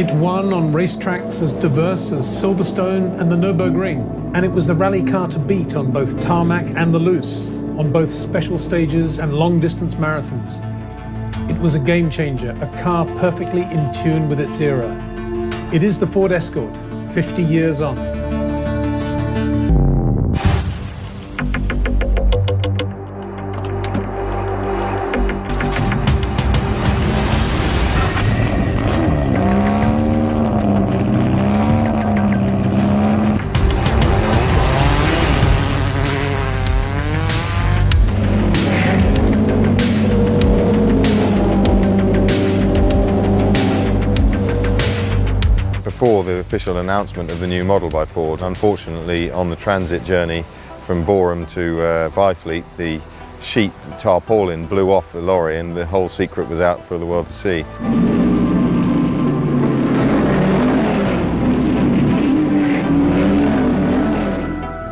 It won on racetracks as diverse as Silverstone and the Nürburgring, and it was the rally car to beat on both tarmac and the loose, on both special stages and long-distance marathons. It was a game changer, a car perfectly in tune with its era. It is the Ford Escort, 50 years on. Before the official announcement of the new model by Ford, unfortunately on the transit journey from Boreham to Byfleet, the sheet tarpaulin blew off the lorry and the whole secret was out for the world to see.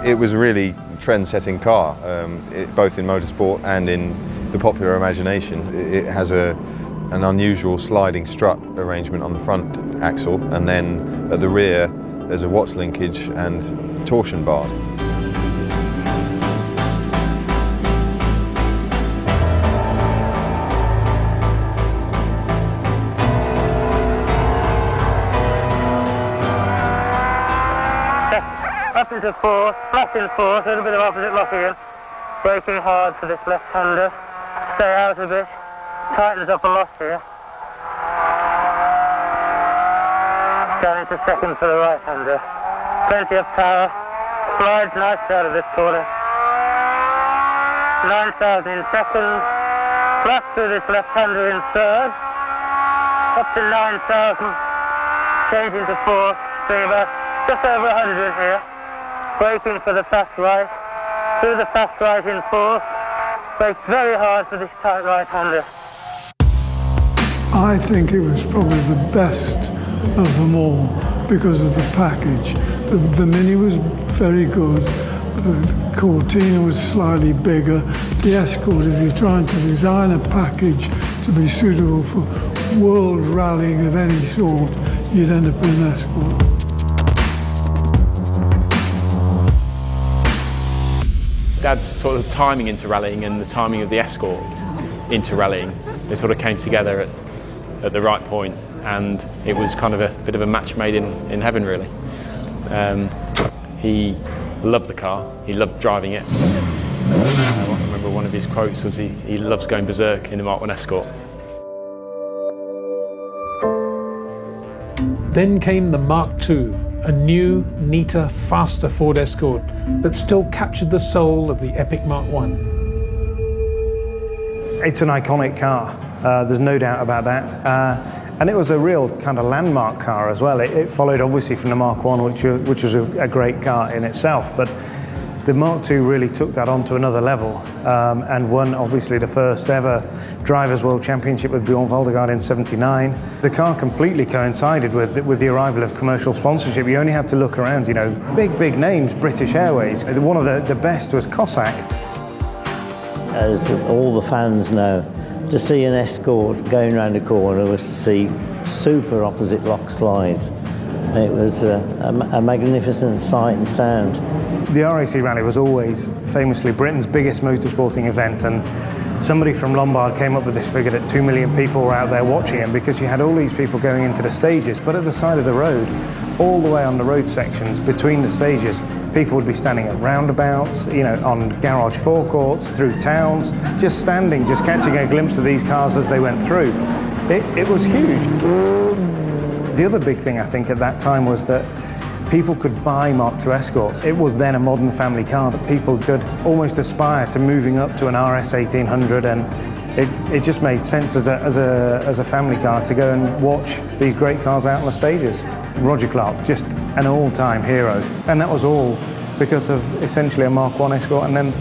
It was a really trend-setting car, both in motorsport and in the popular imagination. It has an unusual sliding strut arrangement on the front axle, and then at the rear there's a Watts linkage and torsion bar. Up into fourth, flat in fourth, a little bit of opposite lock again. Braking hard for this left-hander. Stay out a bit. Tightens up a lot here. Down into second for the right-hander. Plenty of power. Slides nice out of this corner. 9,000 in second. Flat through this left-hander in third. Up to 9,000. Change into fourth. Seeing about just over 100 here. Braking for the fast right. Through the fast right in fourth. Brakes very hard for this tight right-hander. I think it was probably the best of them all because of the package. The Mini was very good, the Cortina was slightly bigger. The Escort, if you're trying to design a package to be suitable for world rallying of any sort, you'd end up with an Escort. Dad's sort of timing into rallying and the timing of the Escort into rallying, they sort of came together at the right point, and it was kind of a bit of a match made in heaven, really. He loved the car, he loved driving it. I remember one of his quotes was he loves going berserk in the Mark I Escort. Then came the Mark II, a new, neater, faster Ford Escort that still captured the soul of the epic Mark I. It's an iconic car, there's no doubt about that. And it was a real kind of landmark car as well. It followed obviously from the Mark I, which was a great car in itself, but the Mark II really took that on to another level and won obviously the first ever Drivers' World Championship with Bjorn Valdegaard in '79. The car completely coincided with the arrival of commercial sponsorship. You only had to look around, you know, big names, British Airways. One of the best was Cossack. As all the fans know, to see an Escort going around a corner was to see super opposite lock slides. It was a magnificent sight and sound. The RAC Rally was always famously Britain's biggest motorsporting event, and somebody from Lombard came up with this figure that 2 million people were out there watching it because you had all these people going into the stages, but at the side of the road, all the way on the road sections between the stages, people would be standing at roundabouts, you know, on garage forecourts, through towns, just standing, just catching a glimpse of these cars as they went through. It was huge. The other big thing I think at that time was that people could buy Mark II Escorts. It was then a modern family car that people could almost aspire to moving up to an RS1800, and it just made sense as a family car to go and watch these great cars out on the stages. Roger Clark, just an all-time hero, and that was all because of essentially a Mark I Escort and then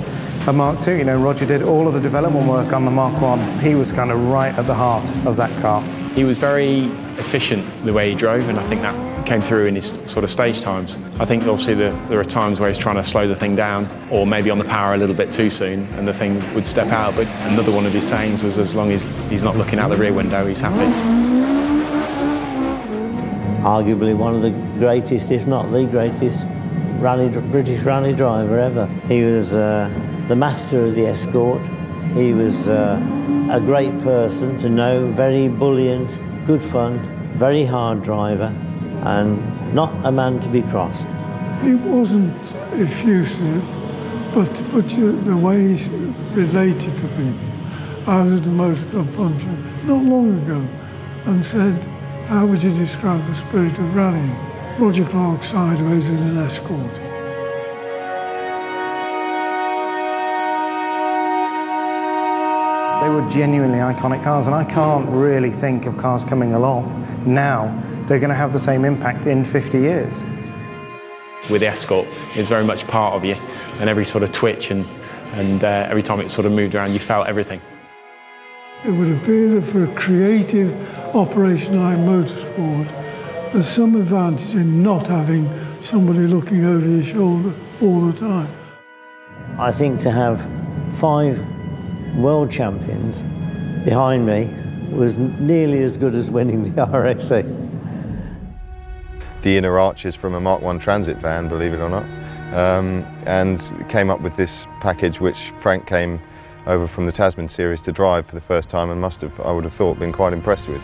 a Mark II. You know, Roger did all of the development work on the Mark I. He was kind of right at the heart of that car. He was very efficient the way he drove, and I think that came through in his sort of stage times. I think obviously there are times where he's trying to slow the thing down, or maybe on the power a little bit too soon, and the thing would step out. But another one of his sayings was, as long as he's not looking out the rear window, he's happy. arguably one of the greatest, if not the greatest, British rally driver ever. He was the master of the Escort. He was a great person to know, very buoyant, good fun, very hard driver, and not a man to be crossed. He wasn't effusive, but the way he related to people. I was at a motor club function not long ago and said, how would you describe the spirit of rallying? Roger Clark sideways in an Escort. They were genuinely iconic cars, and I can't really think of cars coming along now. They're going to have the same impact in 50 years. With the Escort, it was very much part of you, and every sort of twitch and every time it sort of moved around, you felt everything. It would appear that for a creative operation like motorsport, there's some advantage in not having somebody looking over your shoulder all the time. I think to have 5 world champions behind me was nearly as good as winning the RSE. The inner arches from a Mark I Transit van, believe it or not, and came up with this package which Frank came over from the Tasman series to drive for the first time and must have, I would have thought, been quite impressed with.